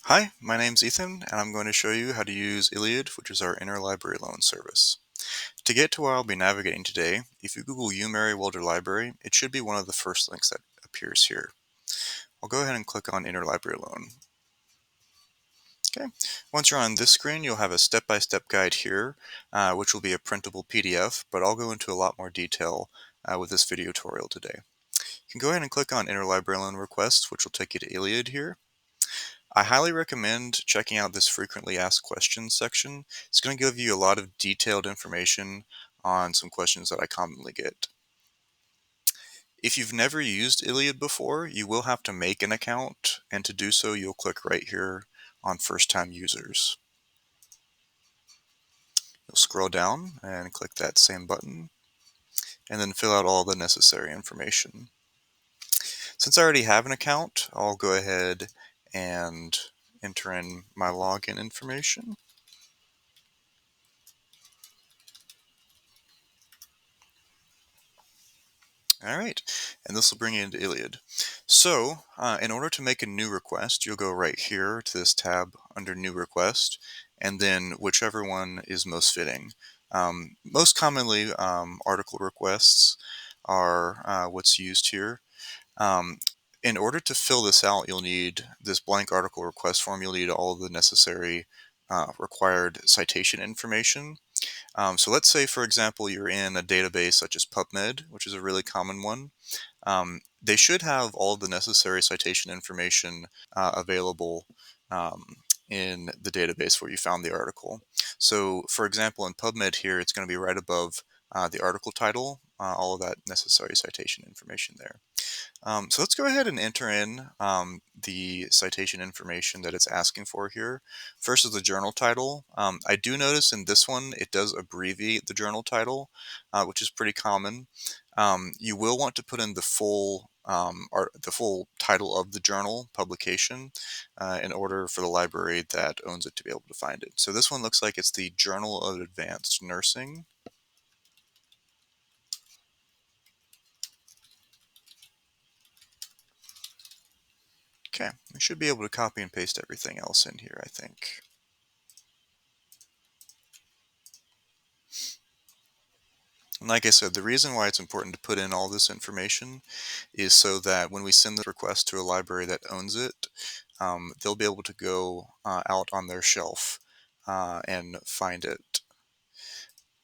Hi, my name's Ethan, and I'm going to show you how to use ILLiad, which is our interlibrary loan service. To get to where I'll be navigating today, if you Google UMary Welder Library, it should be one of the first links that appears here. I'll go ahead and click on Interlibrary Loan. Okay. Once you're on this screen, you'll have a step-by-step guide here, which will be a printable PDF, but I'll go into a lot more detail with this video tutorial today. You can go ahead and click on Interlibrary Loan Requests, which will take you to ILLiad here. I highly recommend checking out this frequently asked questions section. It's going to give you a lot of detailed information on some questions that I commonly get. If you've never used ILLiad before, you will have to make an account, and to do so, you'll click right here on First-Time Users. You'll scroll down and click that same button, and then fill out all the necessary information. Since I already have an account, I'll go ahead and enter in my login information. All right, and this will bring you into ILLiad. So, in order to make a new request, you'll go right here to this tab under New Request, and then whichever one is most fitting. Most commonly, article requests are what's used here. Um, in order to fill this out, you'll need this blank article request form. You'll need all of the necessary required citation information. So let's say, for example, you're in a database such as PubMed, which is a really common one. They should have all the necessary citation information available um, in the database where you found the article. So, for example, in PubMed here, it's going to be right above the article title, all of that necessary citation information there. So let's go ahead and enter in the citation information that it's asking for here. First is the journal title. I do notice in this one it does abbreviate the journal title, which is pretty common. You will want to put in the full the full title of the journal publication in order for the library that owns it to be able to find it. So this one looks like it's the Journal of Advanced Nursing. Okay, we should be able to copy and paste everything else in here, I think. And like I said, the reason why it's important to put in all this information is so that when we send the request to a library that owns it, they'll be able to go out on their shelf and find it.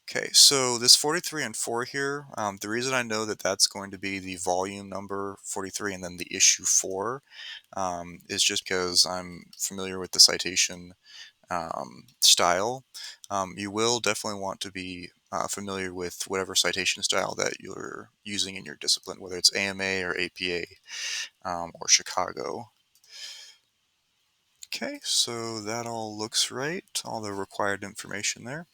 Okay, so this 43 and 4 here, the reason I know that that's going to be the volume number 43 and then the issue 4 is just because I'm familiar with the citation style. You will definitely want to be familiar with whatever citation style that you're using in your discipline, whether it's AMA or APA or Chicago. Okay, so that all looks right, all the required information there.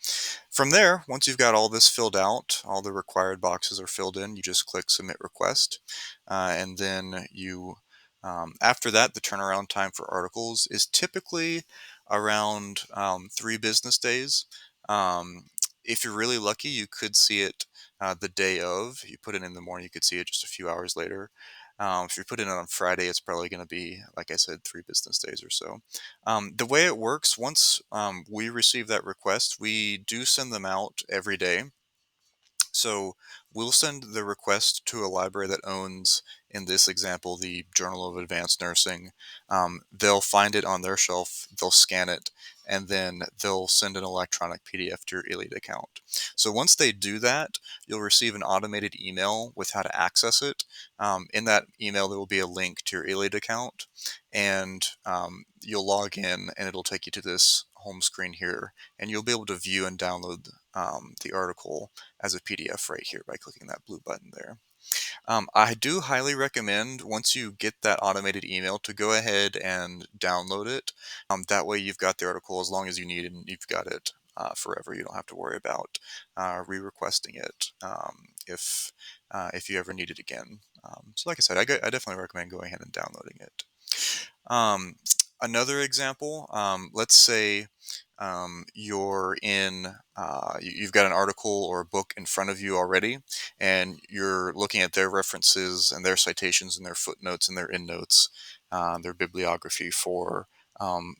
From there, once you've got all this filled out, all the required boxes are filled in, you just click Submit Request, and then after that, the turnaround time for articles is typically around 3 business days. Um, if you're really lucky, you could see it the day of. You put it in the morning, you could see it just a few hours later. If you put it in on Friday, it's probably going to be, like I said, 3 business days or so. The way it works, once we receive that request, we do send them out every day. So we'll send the request to a library that owns, in this example, the Journal of Advanced Nursing. They'll find it on their shelf, they'll scan it, and then they'll send an electronic PDF to your ILLiad account. So once they do that, you'll receive an automated email with how to access it. In that email, there will be a link to your ILLiad account, and you'll log in, and it'll take you to this home screen here, and you'll be able to view and download the article as a PDF right here by clicking that blue button there. I do highly recommend, once you get that automated email, to go ahead and download it. That way you've got the article as long as you need it, and you've got it forever. You don't have to worry about re-requesting it if you ever need it again. So like I said, I definitely recommend going ahead and downloading it. Um, Another example, let's say you've got an article or a book in front of you already, and you're looking at their references and their citations and their footnotes and their endnotes, their bibliography for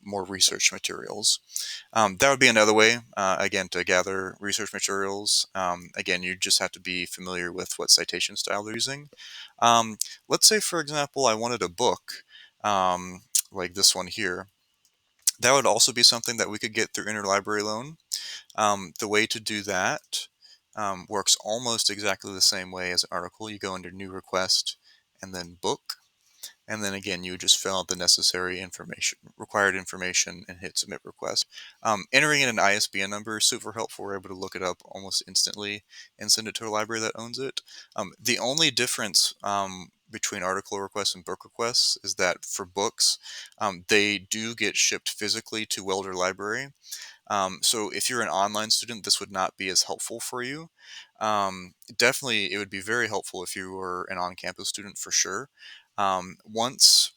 more research materials. That would be another way, again, to gather research materials. Again, you just have to be familiar with what citation style they're using. Um, let's say, for example, I wanted a book like this one here. That would also be something that we could get through interlibrary loan. The way to do that works almost exactly the same way as an article. You go under New Request and then Book. And then again, you just fill out the necessary information, required information, and hit submit request. Entering in an ISBN number is super helpful. We're able to look it up almost instantly and send it to a library that owns it. The only difference between article requests and book requests is that for books, they do get shipped physically to Welder Library. So if you're an online student, this would not be as helpful for you. Definitely, it would be very helpful if you were an on-campus student for sure. Once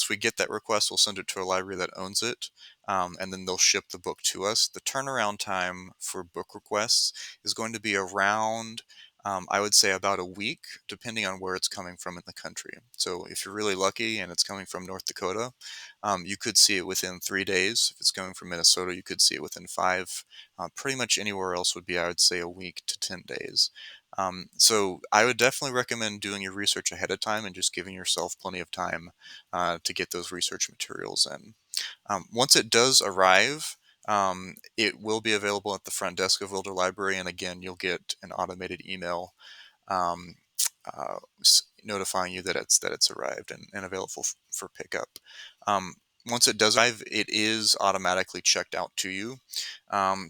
we get that request, we'll send it to a library that owns it, and then they'll ship the book to us. The turnaround time for book requests is going to be around, I would say, about a week, depending on where it's coming from in the country. So if you're really lucky and it's coming from North Dakota, you could see it within 3 days. If it's coming from Minnesota, you could see it within five. Pretty much anywhere else would be, I would say, a week to 10 days. So I would definitely recommend doing your research ahead of time and just giving yourself plenty of time to get those research materials in. Once it does arrive, it will be available at the front desk of Wilder Library, and again, you'll get an automated email um, notifying you that it's arrived and available for pickup. Um, Once it does arrive, it is automatically checked out to you.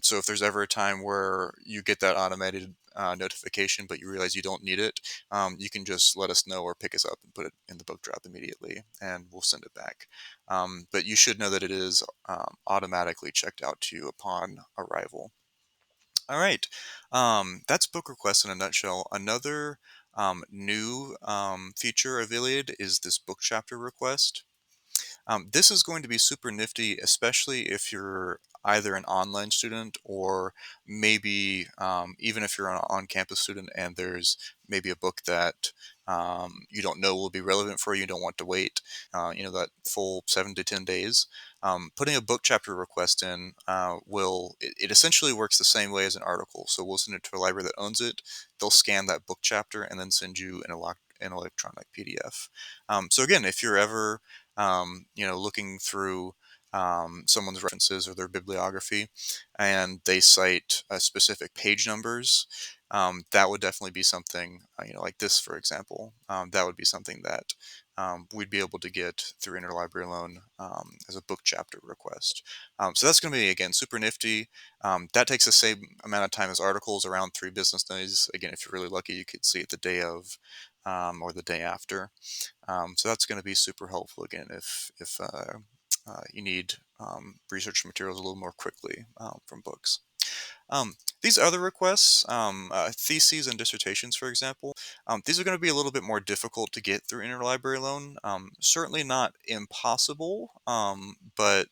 So if there's ever a time where you get that automated notification, but you realize you don't need it, you can just let us know or pick us up and put it in the book drop immediately, and we'll send it back. But you should know that it is automatically checked out to you upon arrival. All right. That's book requests in a nutshell. Another new feature of ILLiad is this book chapter request. This is going to be super nifty, especially if you're either an online student or maybe even if you're an on-campus student and there's maybe a book that you don't know will be relevant for you, you don't want to wait, that full 7 to 10 days. Putting a book chapter request in it essentially works the same way as an article. So we'll send it to a library that owns it. They'll scan that book chapter and then send you an electronic PDF. So again, if you're ever looking through someone's references or their bibliography, and they cite specific page numbers, that would definitely be something, like this, for example. That would be something that we'd be able to get through interlibrary loan as a book chapter request. So that's going to be, again, super nifty. That takes the same amount of time as articles, around 3 business days. Again, if you're really lucky, you could see it the day of or the day after. So that's going to be super helpful again if you need research materials a little more quickly from books. These other requests, theses and dissertations, for example, these are going to be a little bit more difficult to get through interlibrary loan. Certainly not impossible, but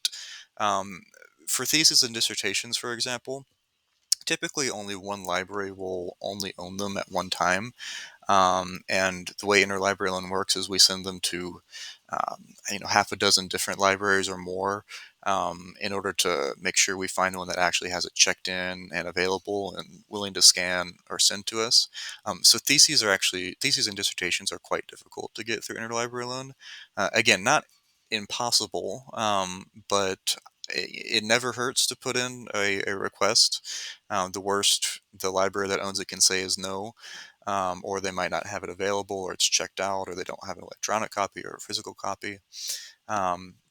um, for theses and dissertations, for example, typically only one library will only own them at one time. And the way interlibrary loan works is we send them to, half a dozen different libraries or more in order to make sure we find one that actually has it checked in and available and willing to scan or send to us. So theses and dissertations are quite difficult to get through interlibrary loan. Again, not impossible, but it never hurts to put in a request. The worst the library that owns it can say is no, or they might not have it available, or it's checked out, or they don't have an electronic copy or a physical copy.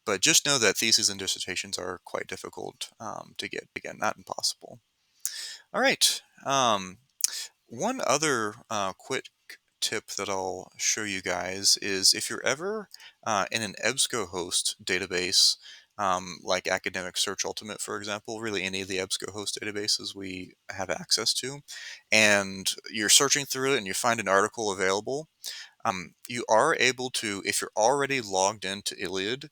But just know that theses and dissertations are quite difficult to get. Again, not impossible. All right. One other quick tip that I'll show you guys is if you're ever in an EBSCOhost database, like Academic Search Ultimate, for example, really any of the EBSCOhost databases we have access to, and you're searching through it and you find an article available, you are able to, if you're already logged into ILLiad,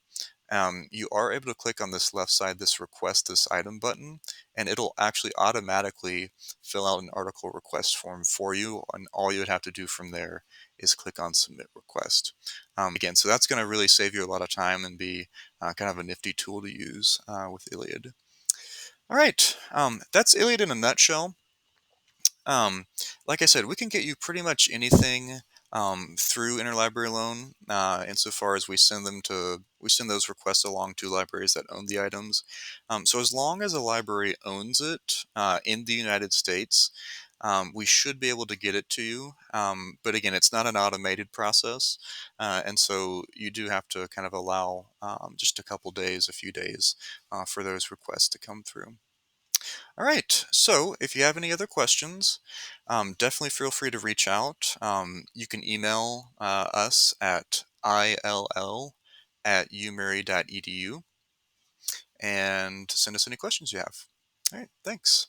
you are able to click on this left side, this request this item button, and it'll actually automatically fill out an article request form for you. And all you would have to do from there is click on submit request. Again, so that's going to really save you a lot of time and be kind of a nifty tool to use with ILLiad. All right, that's ILLiad in a nutshell. Um, like I said, we can get you pretty much anything through Interlibrary Loan, insofar as we send those requests along to libraries that own the items. So as long as a library owns it in the United States, we should be able to get it to you. But again, it's not an automated process, and so you do have to kind of allow just a couple days, a few days, for those requests to come through. All right. So if you have any other questions, definitely feel free to reach out. You can email us at ill@umary.edu and send us any questions you have. All right. Thanks.